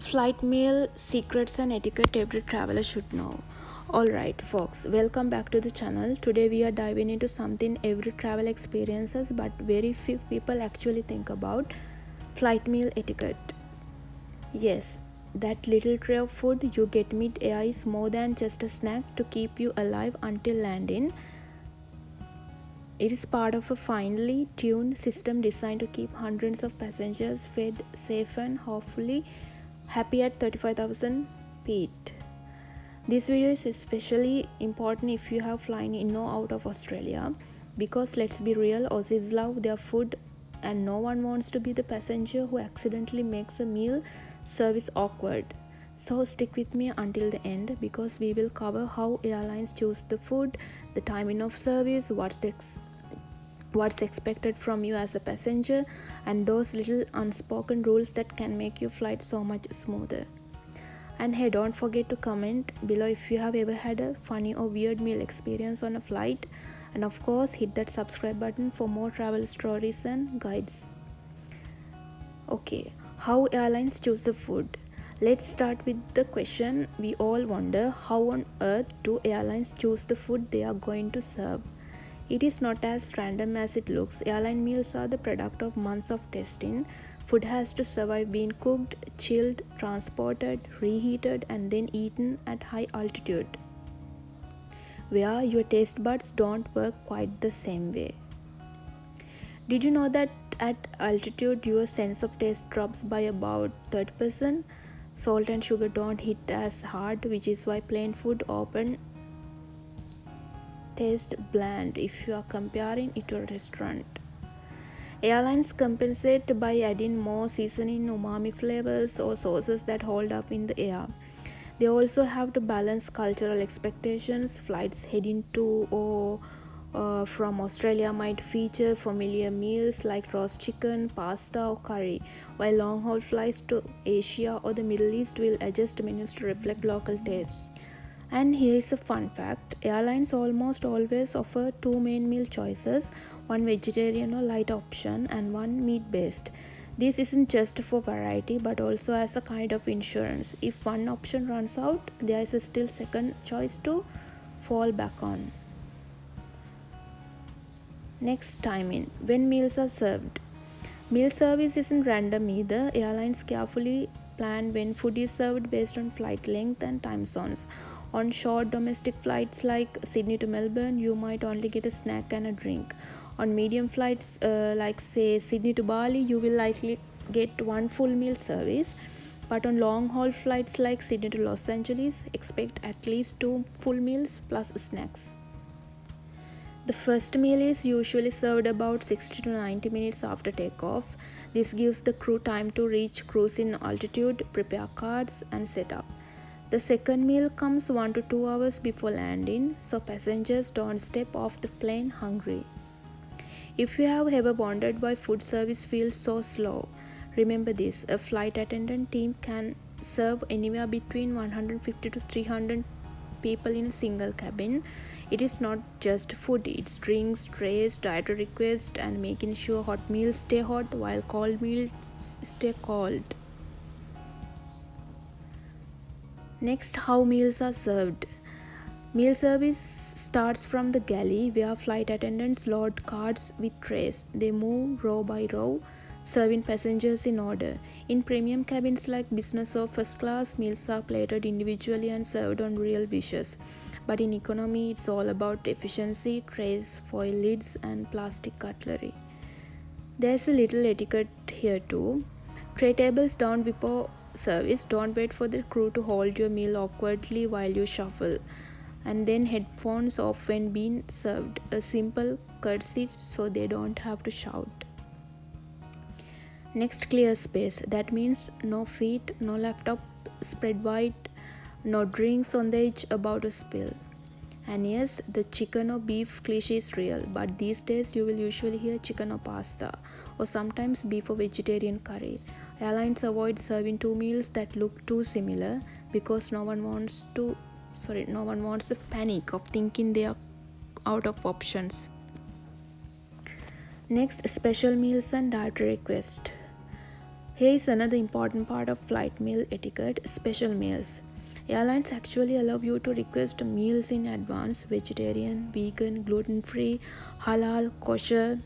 Flight meal secrets and etiquette every traveler should know. Alright, folks, welcome back to the channel. Today we are diving into something every travel experiences but very few people actually think about: flight meal etiquette. Yes, that little tray of food you get mid-air is more than just a snack to keep you alive until landing. It is part of a finely tuned system designed to keep hundreds of passengers fed, safe, and hopefully happy at 35,000 feet. This video is especially important if you have flying in or out of Australia, because let's be real, Aussies love their food and no one wants to be the passenger who accidentally makes a meal service awkward. So stick with me until the end, because we will cover how airlines choose the food, the timing of service, what's expected from you as a passenger, and those little unspoken rules that can make your flight so much smoother. And hey, don't forget to comment below if you have ever had a funny or weird meal experience on a flight, and of course hit that subscribe button for more travel stories and guides. Okay, how airlines choose the food. Let's start with the question we all wonder: how on earth do airlines choose the food they are going to serve? It is not as random as it looks. Airline meals are the product of months of testing. Food has to survive being cooked, chilled, transported, reheated, and then eaten at high altitude, where your taste buds don't work quite the same way. Did you know that at altitude your sense of taste drops by about 30%? Salt and sugar don't hit as hard, which is why plain food often taste bland if you are comparing it to a restaurant. Airlines compensate by adding more seasoning, umami flavors, or sauces that hold up in the air. They also have to balance cultural expectations. Flights heading to or from Australia might feature familiar meals like roast chicken, pasta, or curry, while long haul flights to Asia or the Middle East will adjust menus to reflect local tastes. And here is a fun fact: airlines almost always offer two main meal choices, one vegetarian or light option, and one meat based. This isn't just for variety but also as a kind of insurance. If one option runs out, there is a still second choice to fall back on. Next, timing. When meals are served. Meal service isn't random either. Airlines carefully plan when food is served based on flight length and time zones. On short domestic flights like Sydney to Melbourne, you might only get a snack and a drink. On medium flights like say Sydney to Bali, you will likely get one full meal service. But on long haul flights like Sydney to Los Angeles, expect at least two full meals plus snacks. The first meal is usually served about 60 to 90 minutes after takeoff. This gives the crew time to reach cruising altitude, prepare cards, and set up. The second meal comes 1 to 2 hours before landing, so passengers don't step off the plane hungry. If you have ever wondered why food service feels so slow, remember this: a flight attendant team can serve anywhere between 150 to 300 people in a single cabin. It is not just food, it's drinks, trays, dietary requests, and making sure hot meals stay hot while cold meals stay cold. Next, how meals are served. Meal service starts from the galley, where flight attendants load carts with trays. They move row by row, serving passengers in order. In premium cabins like business or first class, meals are plated individually and served on real dishes. But in economy, it's all about efficiency: trays, foil lids, and plastic cutlery. There's a little etiquette here too. Tray tables down before service. Don't wait for the crew to hold your meal awkwardly while you shuffle. And then headphones off when being served. A simple courtesy so they don't have to shout. Next, clear space. That means no feet, no laptop spread wide, no drinks on the edge about to spill. And yes, the chicken or beef cliche is real, but these days you will usually hear chicken or pasta, or sometimes beef or vegetarian curry. Airlines avoid serving two meals that look too similar, because no one wants the panic of thinking they are out of options. Next, special meals and dietary requests. Here is another important part of flight meal etiquette: special meals. Airlines actually allow you to request meals in advance: vegetarian, vegan, gluten free, halal, kosher,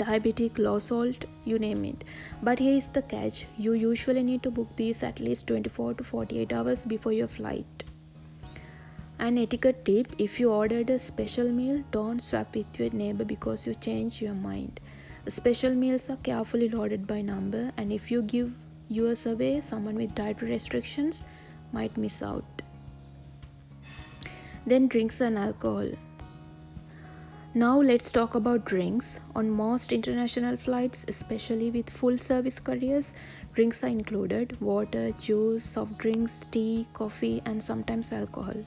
diabetic, low salt, you name it. But here is the catch: you usually need to book these at least 24 to 48 hours before your flight. An etiquette tip: if you ordered a special meal, don't swap with your neighbor because you change your mind. Special meals are carefully loaded by number, and if you give yours away, someone with dietary restrictions might miss out. Then, drinks and alcohol. Now let's talk about drinks. On most international flights, especially with full service carriers, drinks are included: water, juice, soft drinks, tea, coffee, and sometimes alcohol.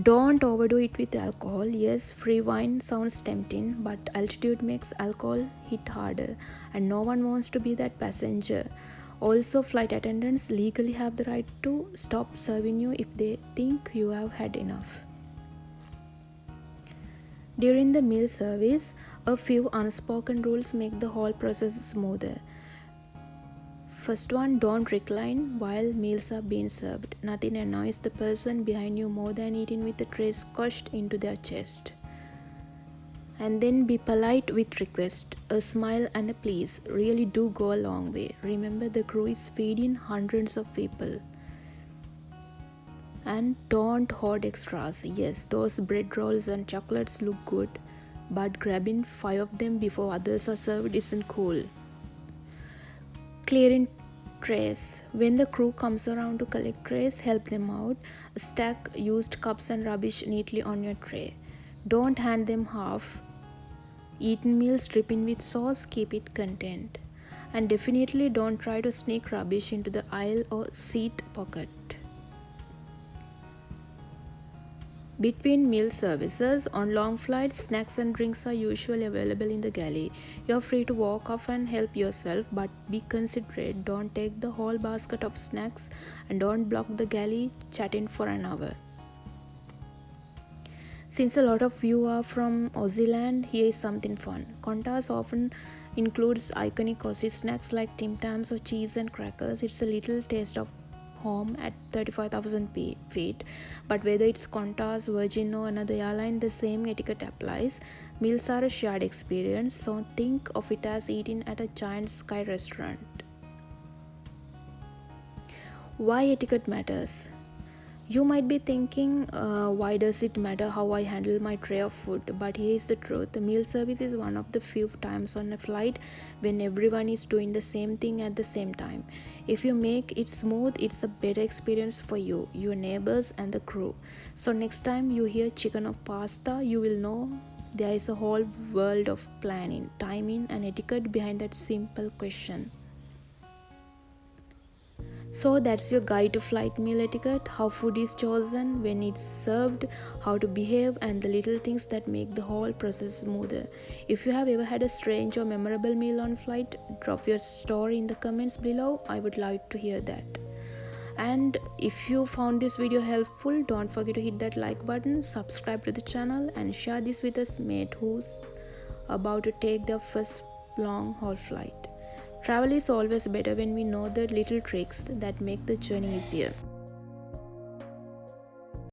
Don't overdo it with alcohol. Yes, free wine sounds tempting, but altitude makes alcohol hit harder, and no one wants to be that passenger. Also, flight attendants legally have the right to stop serving you if they think you have had enough. During the meal service, a few unspoken rules make the whole process smoother. First one: don't recline while meals are being served. Nothing annoys the person behind you more than eating with the tray squashed into their chest. And then be polite with request. A smile and a please really do go a long way. Remember, the crew is feeding hundreds of people. And don't hoard extras. Yes, those bread rolls and chocolates look good, but grabbing 5 of them before others are served isn't cool. Clearing trays. When the crew comes around to collect trays, help them out. Stack used cups and rubbish neatly on your tray. Don't hand them half eaten meals dripping with sauce, keep it contained. And definitely don't try to sneak rubbish into the aisle or seat pocket. Between meal services, on long flights, snacks and drinks are usually available in the galley. You're free to walk off and help yourself, but be considerate. Don't take the whole basket of snacks, and don't block the galley chatting for an hour. Since a lot of you are from Aussie land, here is something fun. Qantas often includes iconic Aussie snacks like Tim Tams or cheese and crackers. It's a little taste of home at 35,000 feet. But whether it's Qantas, Virgin, or another airline, the same etiquette applies. Meals are a shared experience, so think of it as eating at a giant sky restaurant. Why etiquette matters? You might be thinking, why does it matter how I handle my tray of food? But here is the truth: the meal service is one of the few times on a flight when everyone is doing the same thing at the same time. If you make it smooth, it's a better experience for you, your neighbors, and the crew. So next time you hear chicken or pasta, you will know there is a whole world of planning, timing, and etiquette behind that simple question. So that's your guide to flight meal etiquette: how food is chosen, when it's served, how to behave, and the little things that make the whole process smoother. If you have ever had a strange or memorable meal on flight, drop your story in the comments below. I would like to hear that. And if you found this video helpful, don't forget to hit that like button, subscribe to the channel, and share this with a mate who's about to take their first long haul flight. Travel is always better when we know the little tricks that make the journey easier.